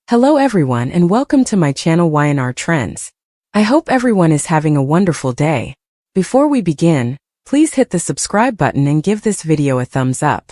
Hello everyone and welcome to my channel Y&R Trends. I hope everyone is having a wonderful day. Before we begin, please hit the subscribe button and give this video a thumbs up.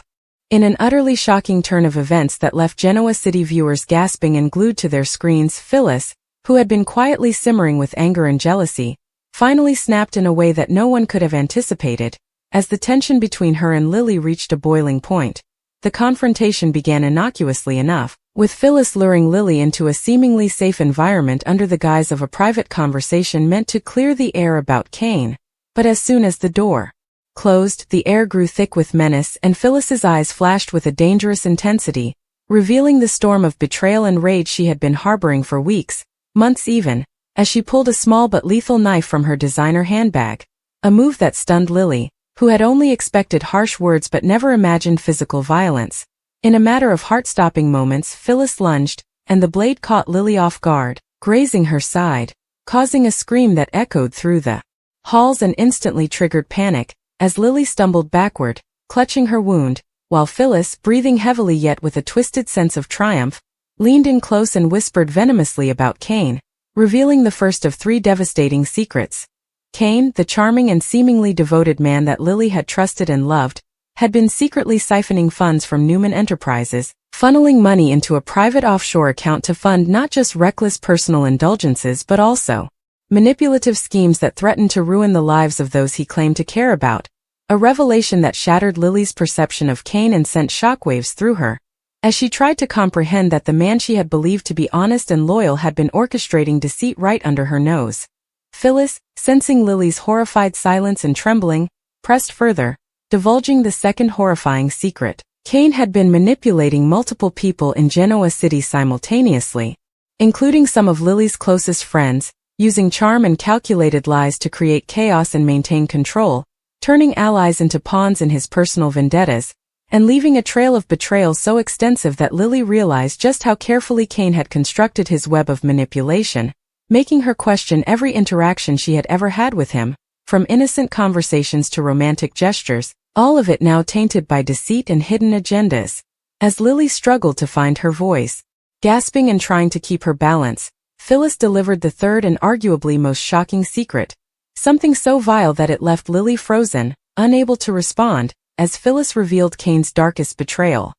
In an utterly shocking turn of events that left Genoa City viewers gasping and glued to their screens, Phyllis, who had been quietly simmering with anger and jealousy, finally snapped in a way that no one could have anticipated. As the tension between her and Lily reached a boiling point, the confrontation began innocuously enough, with Phyllis luring Lily into a seemingly safe environment under the guise of a private conversation meant to clear the air about Kane. But as soon as the door closed, the air grew thick with menace and Phyllis's eyes flashed with a dangerous intensity, revealing the storm of betrayal and rage she had been harboring for weeks, months even, as she pulled a small but lethal knife from her designer handbag, a move that stunned Lily, who had only expected harsh words but never imagined physical violence. In a matter of heart-stopping moments, Phyllis lunged, and the blade caught Lily off guard, grazing her side, causing a scream that echoed through the halls and instantly triggered panic, as Lily stumbled backward, clutching her wound, while Phyllis, breathing heavily yet with a twisted sense of triumph, leaned in close and whispered venomously about Kane, revealing the first of three devastating secrets. Kane, the charming and seemingly devoted man that Lily had trusted and loved, had been secretly siphoning funds from Newman Enterprises, funneling money into a private offshore account to fund not just reckless personal indulgences but also manipulative schemes that threatened to ruin the lives of those he claimed to care about, a revelation that shattered Lily's perception of Kane and sent shockwaves through her, as she tried to comprehend that the man she had believed to be honest and loyal had been orchestrating deceit right under her nose. Phyllis, sensing Lily's horrified silence and trembling, pressed further, divulging the second horrifying secret. Kane had been manipulating multiple people in Genoa City simultaneously, including some of Lily's closest friends, using charm and calculated lies to create chaos and maintain control, turning allies into pawns in his personal vendettas, and leaving a trail of betrayal so extensive that Lily realized just how carefully Kane had constructed his web of manipulation, making her question every interaction she had ever had with him, from innocent conversations to romantic gestures, all of it now tainted by deceit and hidden agendas. As Lily struggled to find her voice, gasping and trying to keep her balance, Phyllis delivered the third and arguably most shocking secret, something so vile that it left Lily frozen, unable to respond, as Phyllis revealed Kane's darkest betrayal.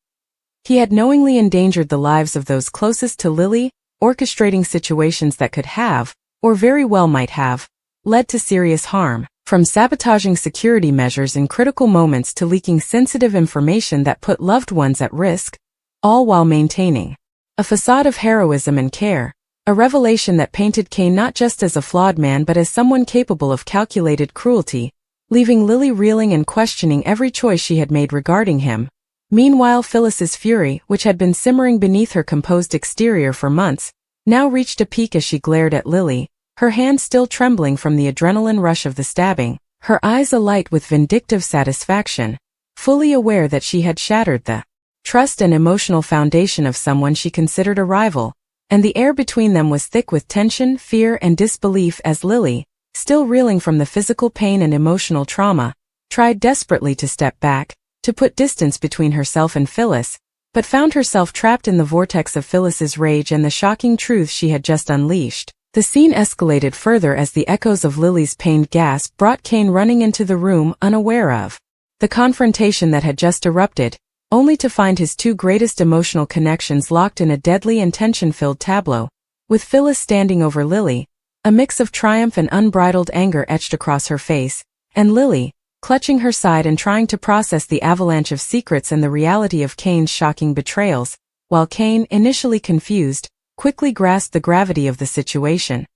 He had knowingly endangered the lives of those closest to Lily, orchestrating situations that could have, or very well might have, led to serious harm. From sabotaging security measures in critical moments to leaking sensitive information that put loved ones at risk, all while maintaining a facade of heroism and care, a revelation that painted Kane not just as a flawed man but as someone capable of calculated cruelty, leaving Lily reeling and questioning every choice she had made regarding him. Meanwhile, Phyllis's fury, which had been simmering beneath her composed exterior for months, now reached a peak as she glared at Lily, her hand still trembling from the adrenaline rush of the stabbing, her eyes alight with vindictive satisfaction, fully aware that she had shattered the trust and emotional foundation of someone she considered a rival, and the air between them was thick with tension, fear, and disbelief as Lily, still reeling from the physical pain and emotional trauma, tried desperately to step back, to put distance between herself and Phyllis, but found herself trapped in the vortex of Phyllis's rage and the shocking truth she had just unleashed. The scene escalated further as the echoes of Lily's pained gasp brought Kane running into the room unaware of the confrontation that had just erupted, only to find his two greatest emotional connections locked in a deadly and tension-filled tableau, with Phyllis standing over Lily, a mix of triumph and unbridled anger etched across her face, and Lily, clutching her side and trying to process the avalanche of secrets and the reality of Kane's shocking betrayals, while Kane, initially confused, quickly grasped the gravity of the situation,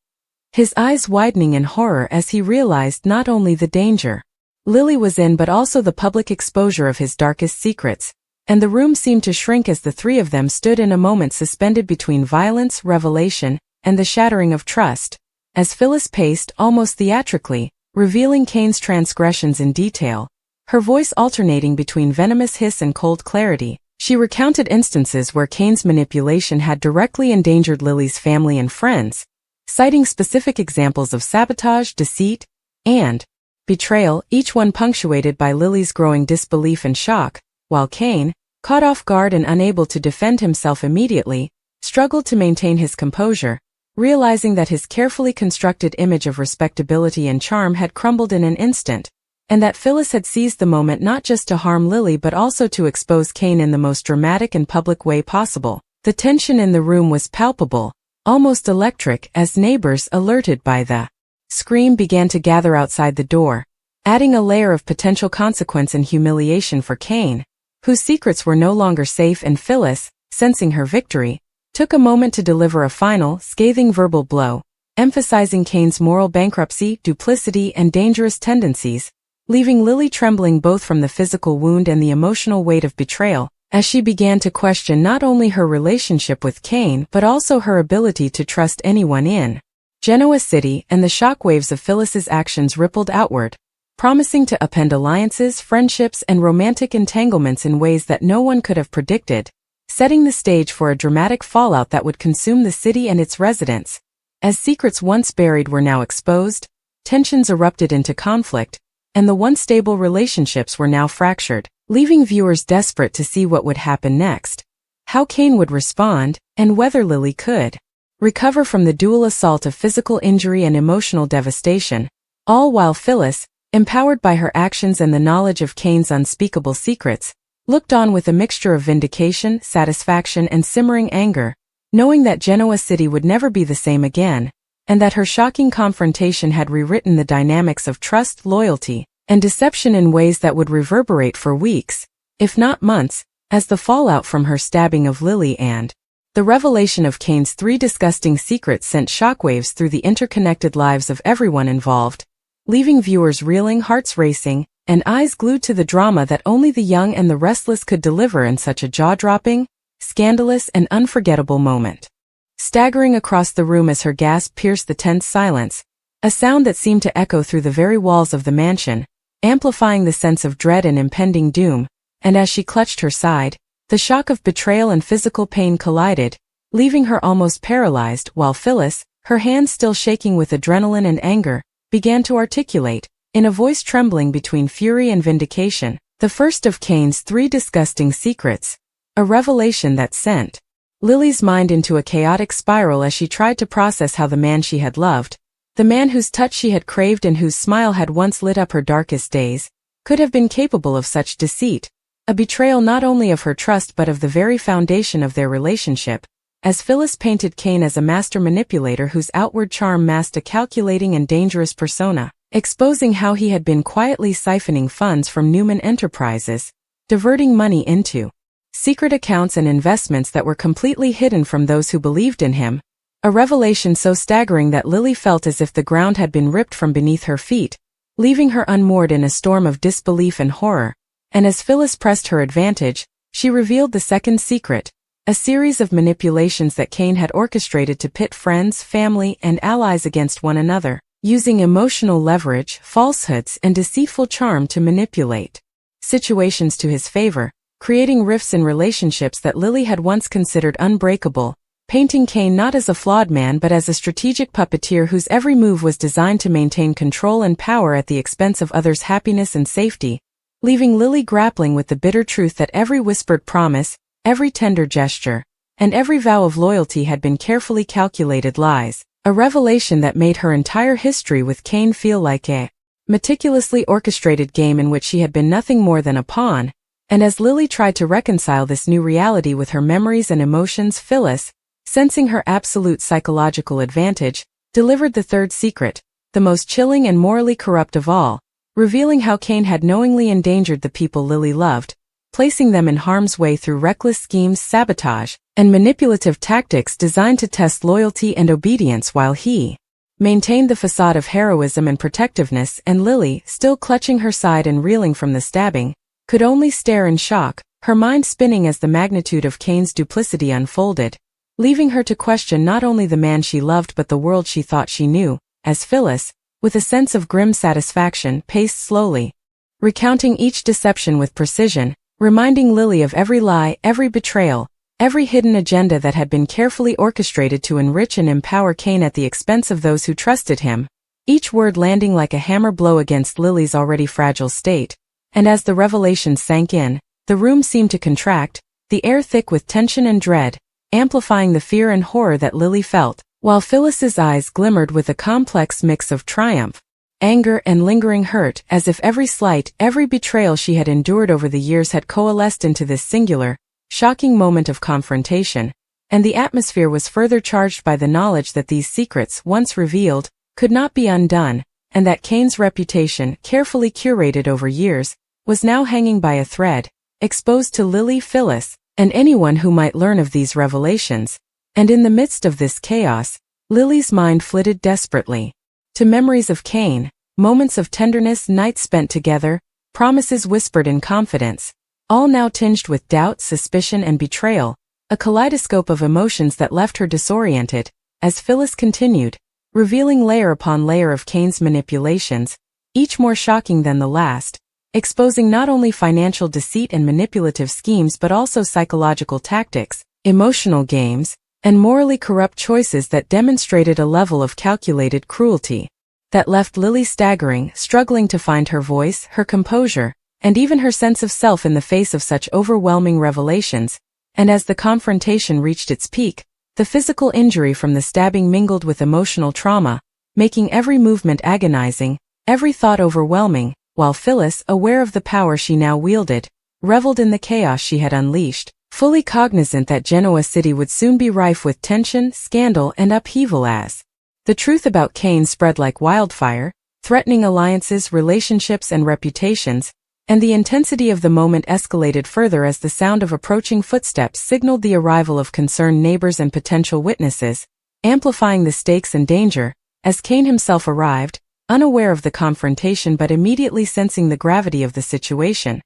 his eyes widening in horror as he realized not only the danger Lily was in but also the public exposure of his darkest secrets, and the room seemed to shrink as the three of them stood in a moment suspended between violence, revelation, and the shattering of trust, as Phyllis paced almost theatrically, revealing Kane's transgressions in detail, her voice alternating between venomous hiss and cold clarity. She recounted instances where Kane's manipulation had directly endangered Lily's family and friends, citing specific examples of sabotage, deceit, and betrayal, each one punctuated by Lily's growing disbelief and shock, while Kane, caught off guard and unable to defend himself immediately, struggled to maintain his composure, realizing that his carefully constructed image of respectability and charm had crumbled in an instant, and that Phyllis had seized the moment not just to harm Lily but also to expose Kane in the most dramatic and public way possible. The tension in the room was palpable, almost electric, as neighbors, alerted by the scream, began to gather outside the door, adding a layer of potential consequence and humiliation for Kane, whose secrets were no longer safe. And Phyllis, sensing her victory, took a moment to deliver a final, scathing verbal blow, emphasizing Kane's moral bankruptcy, duplicity, and dangerous tendencies, leaving Lily trembling both from the physical wound and the emotional weight of betrayal, as she began to question not only her relationship with Kane but also her ability to trust anyone in Genoa City. And the shockwaves of Phyllis's actions rippled outward, promising to upend alliances, friendships, and romantic entanglements in ways that no one could have predicted, setting the stage for a dramatic fallout that would consume the city and its residents. As secrets once buried were now exposed, tensions erupted into conflict, and the once stable relationships were now fractured, leaving viewers desperate to see what would happen next, how Kane would respond, and whether Lily could recover from the dual assault of physical injury and emotional devastation, all while Phyllis, empowered by her actions and the knowledge of Kane's unspeakable secrets, looked on with a mixture of vindication, satisfaction, and simmering anger, knowing that Genoa City would never be the same again, and that her shocking confrontation had rewritten the dynamics of trust, loyalty, and deception in ways that would reverberate for weeks, if not months, as the fallout from her stabbing of Lily and the revelation of Kane's 3 disgusting secrets sent shockwaves through the interconnected lives of everyone involved, leaving viewers reeling, hearts racing, and eyes glued to the drama that only the young and the restless could deliver in such a jaw-dropping, scandalous, and unforgettable moment. Staggering across the room as her gasp pierced the tense silence, a sound that seemed to echo through the very walls of the mansion, amplifying the sense of dread and impending doom, and as she clutched her side, the shock of betrayal and physical pain collided, leaving her almost paralyzed, while Phyllis, her hands still shaking with adrenaline and anger, began to articulate, in a voice trembling between fury and vindication, the first of Kane's 3 disgusting secrets, a revelation that sent Lily's mind into a chaotic spiral as she tried to process how the man she had loved, the man whose touch she had craved and whose smile had once lit up her darkest days, could have been capable of such deceit, a betrayal not only of her trust but of the very foundation of their relationship, as Phyllis painted Kane as a master manipulator whose outward charm masked a calculating and dangerous persona, exposing how he had been quietly siphoning funds from Newman Enterprises, diverting money into secret accounts and investments that were completely hidden from those who believed in him, a revelation so staggering that Lily felt as if the ground had been ripped from beneath her feet, leaving her unmoored in a storm of disbelief and horror. And as Phyllis pressed her advantage, she revealed the second secret, a series of manipulations that Kane had orchestrated to pit friends, family, and allies against one another, using emotional leverage, falsehoods, and deceitful charm to manipulate situations to his favor, creating rifts in relationships that Lily had once considered unbreakable, painting Kane not as a flawed man but as a strategic puppeteer whose every move was designed to maintain control and power at the expense of others' happiness and safety, leaving Lily grappling with the bitter truth that every whispered promise, every tender gesture, and every vow of loyalty had been carefully calculated lies, a revelation that made her entire history with Kane feel like a meticulously orchestrated game in which she had been nothing more than a pawn. And as Lily tried to reconcile this new reality with her memories and emotions, Phyllis, sensing her absolute psychological advantage, delivered the third secret, the most chilling and morally corrupt of all, revealing how Kane had knowingly endangered the people Lily loved, placing them in harm's way through reckless schemes, sabotage, and manipulative tactics designed to test loyalty and obedience while he maintained the facade of heroism and protectiveness. And Lily, still clutching her side and reeling from the stabbing, could only stare in shock, her mind spinning as the magnitude of Kane's duplicity unfolded, leaving her to question not only the man she loved but the world she thought she knew, as Phyllis, with a sense of grim satisfaction, paced slowly, recounting each deception with precision, reminding Lily of every lie, every betrayal, every hidden agenda that had been carefully orchestrated to enrich and empower Kane at the expense of those who trusted him, each word landing like a hammer blow against Lily's already fragile state. And as the revelation sank in, the room seemed to contract, the air thick with tension and dread, amplifying the fear and horror that Lily felt, while Phyllis's eyes glimmered with a complex mix of triumph, anger, and lingering hurt, as if every slight, every betrayal she had endured over the years had coalesced into this singular, shocking moment of confrontation, and the atmosphere was further charged by the knowledge that these secrets, once revealed, could not be undone, and that Kane's reputation, carefully curated over years, was now hanging by a thread, exposed to Lily, Phyllis, and anyone who might learn of these revelations. And in the midst of this chaos, Lily's mind flitted desperately to memories of Kane, moments of tenderness, nights spent together, promises whispered in confidence, all now tinged with doubt, suspicion, and betrayal, a kaleidoscope of emotions that left her disoriented, as Phyllis continued, revealing layer upon layer of Kane's manipulations, each more shocking than the last, exposing not only financial deceit and manipulative schemes but also psychological tactics, emotional games, and morally corrupt choices that demonstrated a level of calculated cruelty that left Lily staggering, struggling to find her voice, her composure, and even her sense of self in the face of such overwhelming revelations. And as the confrontation reached its peak, the physical injury from the stabbing mingled with emotional trauma, making every movement agonizing, every thought overwhelming, while Phyllis, aware of the power she now wielded, reveled in the chaos she had unleashed, fully cognizant that Genoa City would soon be rife with tension, scandal, and upheaval as the truth about Kane spread like wildfire, threatening alliances, relationships, and reputations, and the intensity of the moment escalated further as the sound of approaching footsteps signaled the arrival of concerned neighbors and potential witnesses, amplifying the stakes and danger, as Kane himself arrived, unaware of the confrontation but immediately sensing the gravity of the situation.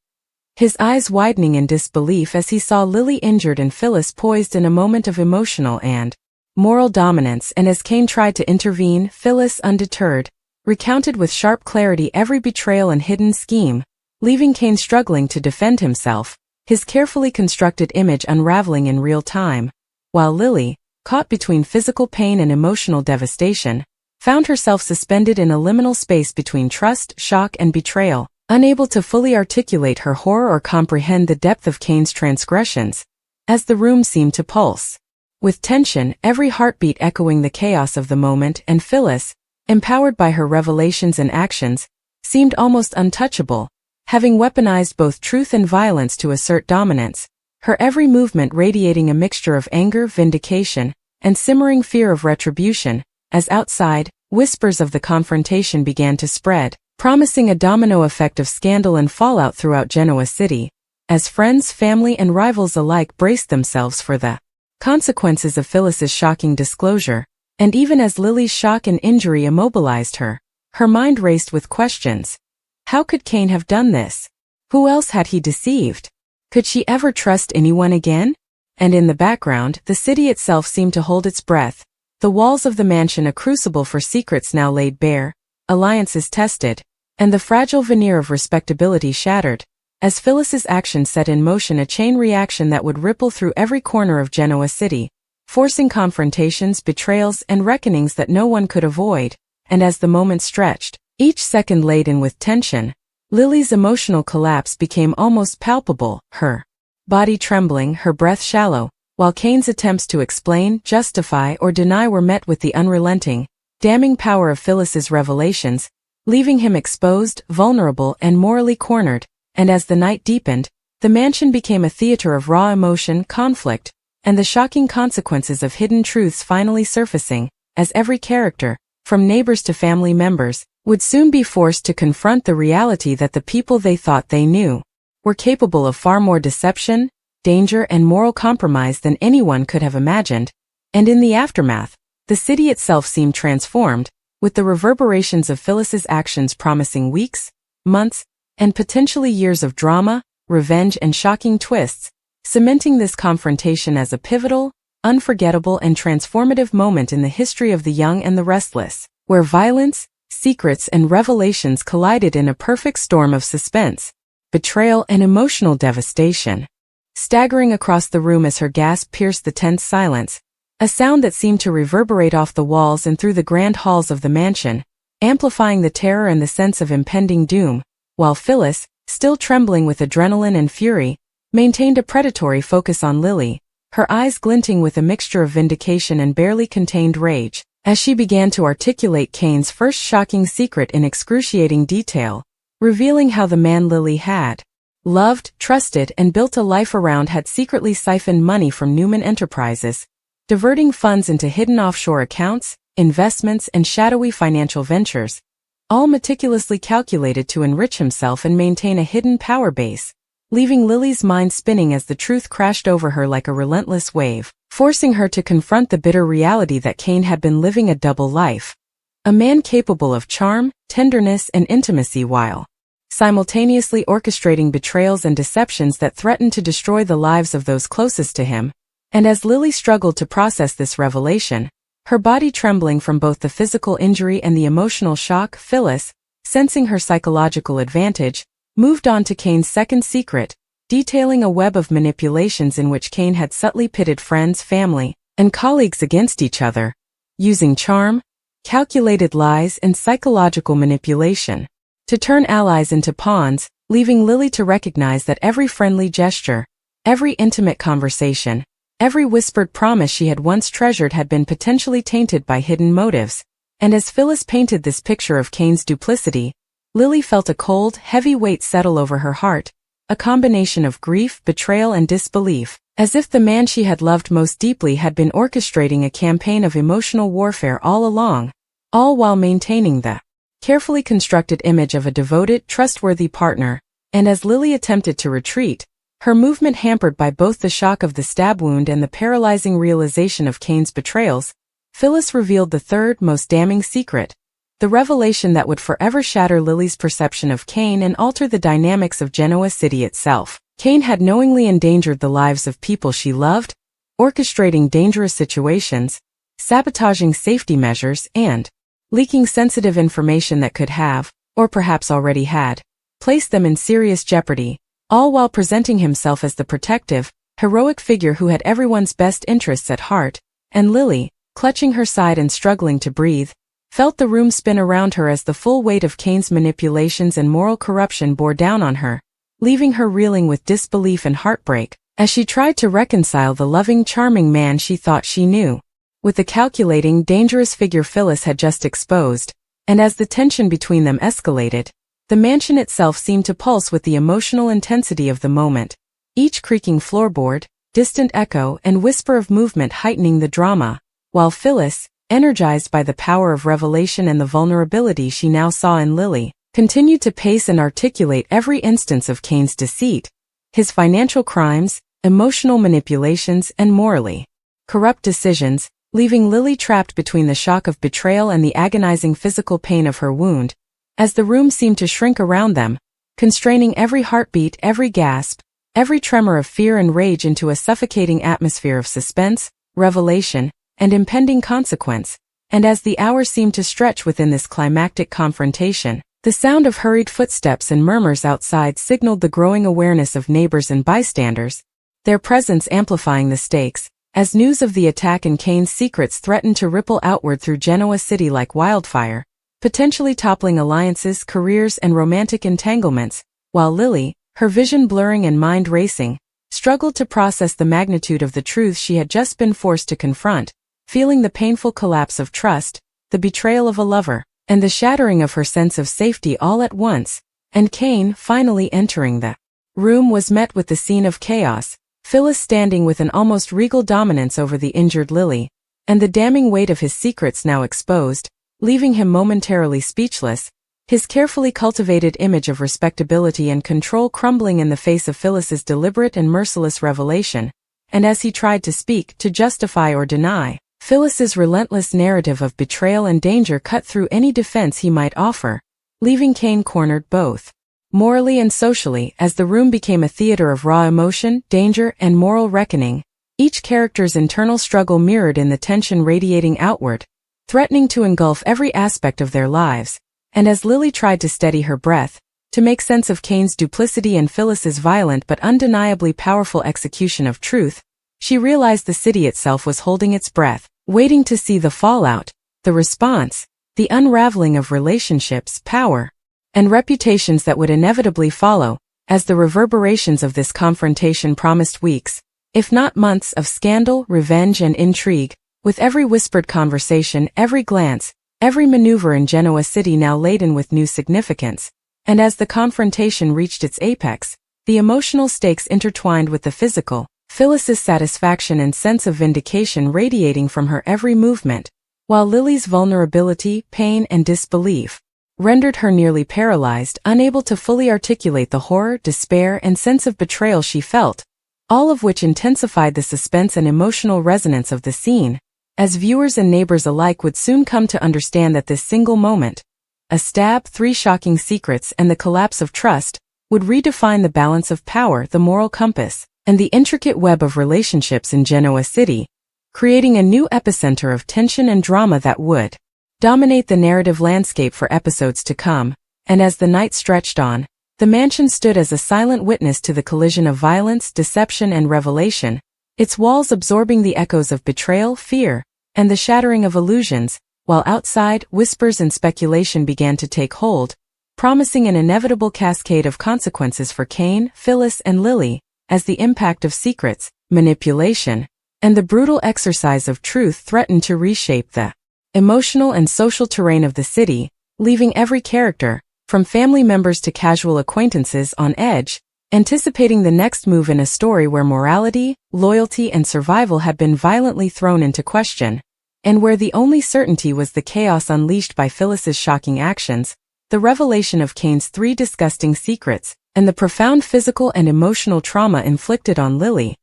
His eyes widening in disbelief as he saw Lily injured and Phyllis poised in a moment of emotional and moral dominance, and as Kane tried to intervene, Phyllis, undeterred, recounted with sharp clarity every betrayal and hidden scheme, leaving Kane struggling to defend himself, his carefully constructed image unraveling in real time, while Lily, caught between physical pain and emotional devastation, found herself suspended in a liminal space between trust, shock, and betrayal, unable to fully articulate her horror or comprehend the depth of Kane's transgressions, as the room seemed to pulse with tension, every heartbeat echoing the chaos of the moment, and Phyllis, empowered by her revelations and actions, seemed almost untouchable, having weaponized both truth and violence to assert dominance, her every movement radiating a mixture of anger, vindication, and simmering fear of retribution, as outside, whispers of the confrontation began to spread, promising a domino effect of scandal and fallout throughout Genoa City, as friends, family, and rivals alike braced themselves for the consequences of Phyllis's shocking disclosure, and even as Lily's shock and injury immobilized her, her mind raced with questions. How could Kane have done this? Who else had he deceived? Could she ever trust anyone again? And in the background, the city itself seemed to hold its breath, the walls of the mansion a crucible for secrets now laid bare, alliances tested, and the fragile veneer of respectability shattered, as Phyllis's action set in motion a chain reaction that would ripple through every corner of Genoa City, forcing confrontations, betrayals, and reckonings that no one could avoid. And as the moment stretched, each second laden with tension, Lily's emotional collapse became almost palpable, her body trembling, her breath shallow, while Kane's attempts to explain, justify, or deny were met with the unrelenting, damning power of Phyllis's revelations, leaving him exposed, vulnerable, and morally cornered. And as the night deepened, the mansion became a theater of raw emotion, conflict, and the shocking consequences of hidden truths finally surfacing, as every character, from neighbors to family members, would soon be forced to confront the reality that the people they thought they knew were capable of far more deception, danger, and moral compromise than anyone could have imagined. And in the aftermath, the city itself seemed transformed, with the reverberations of Phyllis's actions promising weeks, months, and potentially years of drama, revenge, and shocking twists, cementing this confrontation as a pivotal, unforgettable, and transformative moment in the history of the young and the restless, where violence, secrets, and revelations collided in a perfect storm of suspense, betrayal, and emotional devastation. Staggering across the room as her gasp pierced the tense silence, a sound that seemed to reverberate off the walls and through the grand halls of the mansion, amplifying the terror and the sense of impending doom, while Phyllis, still trembling with adrenaline and fury, maintained a predatory focus on Lily, her eyes glinting with a mixture of vindication and barely contained rage, as she began to articulate Kane's first shocking secret in excruciating detail, revealing how the man Lily had loved, trusted, and built a life around had secretly siphoned money from Newman Enterprises, diverting funds into hidden offshore accounts, investments, and shadowy financial ventures, all meticulously calculated to enrich himself and maintain a hidden power base, leaving Lily's mind spinning as the truth crashed over her like a relentless wave, forcing her to confront the bitter reality that Kane had been living a double life. A man capable of charm, tenderness, and intimacy while simultaneously orchestrating betrayals and deceptions that threatened to destroy the lives of those closest to him. And as Lily struggled to process this revelation, her body trembling from both the physical injury and the emotional shock, Phyllis, sensing her psychological advantage, moved on to Kane's second secret, detailing a web of manipulations in which Kane had subtly pitted friends, family, and colleagues against each other, using charm, calculated lies, and psychological manipulation to turn allies into pawns, leaving Lily to recognize that every friendly gesture, every intimate conversation, every whispered promise she had once treasured had been potentially tainted by hidden motives. And as Phyllis painted this picture of Kane's duplicity, Lily felt a cold, heavy weight settle over her heart, a combination of grief, betrayal, and disbelief, as if the man she had loved most deeply had been orchestrating a campaign of emotional warfare all along, all while maintaining the carefully constructed image of a devoted, trustworthy partner. And as Lily attempted to retreat, her movement hampered by both the shock of the stab wound and the paralyzing realization of Kane's betrayals, Phyllis revealed the third, most damning secret, the revelation that would forever shatter Lily's perception of Kane and alter the dynamics of Genoa City itself. Kane had knowingly endangered the lives of people she loved, orchestrating dangerous situations, sabotaging safety measures, and leaking sensitive information that could have, or perhaps already had, placed them in serious jeopardy, all while presenting himself as the protective, heroic figure who had everyone's best interests at heart. And Lily, clutching her side and struggling to breathe, felt the room spin around her as the full weight of Kane's manipulations and moral corruption bore down on her, leaving her reeling with disbelief and heartbreak, as she tried to reconcile the loving, charming man she thought she knew with the calculating, dangerous figure Phyllis had just exposed. And as the tension between them escalated, the mansion itself seemed to pulse with the emotional intensity of the moment, each creaking floorboard, distant echo, and whisper of movement heightening the drama, while Phyllis, energized by the power of revelation and the vulnerability she now saw in Lily, continued to pace and articulate every instance of Kane's deceit, his financial crimes, emotional manipulations, and morally corrupt decisions, leaving Lily trapped between the shock of betrayal and the agonizing physical pain of her wound, as the room seemed to shrink around them, constraining every heartbeat, every gasp, every tremor of fear and rage into a suffocating atmosphere of suspense, revelation, and impending consequence. And as the hours seemed to stretch within this climactic confrontation, the sound of hurried footsteps and murmurs outside signaled the growing awareness of neighbors and bystanders, their presence amplifying the stakes, as news of the attack and Kane's secrets threatened to ripple outward through Genoa City like wildfire, potentially toppling alliances, careers, and romantic entanglements, while Lily, her vision blurring and mind racing, struggled to process the magnitude of the truth she had just been forced to confront, feeling the painful collapse of trust, the betrayal of a lover, and the shattering of her sense of safety all at once. And Kane, finally entering the room, was met with the scene of chaos, Phyllis standing with an almost regal dominance over the injured Lily, and the damning weight of his secrets now exposed, leaving him momentarily speechless, his carefully cultivated image of respectability and control crumbling in the face of Phyllis's deliberate and merciless revelation. And as he tried to speak, to justify or deny, Phyllis's relentless narrative of betrayal and danger cut through any defense he might offer, leaving Kane cornered both morally and socially. As the room became a theater of raw emotion, danger, and moral reckoning, each character's internal struggle mirrored in the tension radiating outward, threatening to engulf every aspect of their lives. And as Lily tried to steady her breath, to make sense of Kane's duplicity and Phyllis's violent but undeniably powerful execution of truth, she realized the city itself was holding its breath, waiting to see the fallout, the response, the unraveling of relationships, power, and reputations that would inevitably follow, as the reverberations of this confrontation promised weeks, if not months of scandal, revenge, and intrigue, with every whispered conversation, every glance, every maneuver in Genoa City now laden with new significance. And as the confrontation reached its apex, the emotional stakes intertwined with the physical, Phyllis's satisfaction and sense of vindication radiating from her every movement, while Lily's vulnerability, pain, and disbelief rendered her nearly paralyzed, unable to fully articulate the horror, despair, and sense of betrayal she felt, all of which intensified the suspense and emotional resonance of the scene, as viewers and neighbors alike would soon come to understand that this single moment, a stab, 3 shocking secrets, and the collapse of trust, would redefine the balance of power, the moral compass, and the intricate web of relationships in Genoa City, creating a new epicenter of tension and drama that would dominate the narrative landscape for episodes to come. And as the night stretched on, the mansion stood as a silent witness to the collision of violence, deception, and revelation, its walls absorbing the echoes of betrayal, fear, and the shattering of illusions, while outside, whispers and speculation began to take hold, promising an inevitable cascade of consequences for Kane, Phyllis, and Lily, as the impact of secrets, manipulation, and the brutal exercise of truth threatened to reshape the emotional and social terrain of the city, leaving every character, from family members to casual acquaintances, on edge, anticipating the next move in a story where morality, loyalty, and survival had been violently thrown into question, and where the only certainty was the chaos unleashed by Phyllis's shocking actions, the revelation of Kane's 3 disgusting secrets, and the profound physical and emotional trauma inflicted on Lily.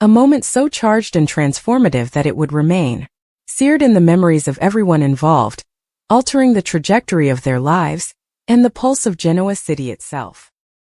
A moment so charged and transformative that it would remain seared in the memories of everyone involved, altering the trajectory of their lives and the pulse of Genoa City itself.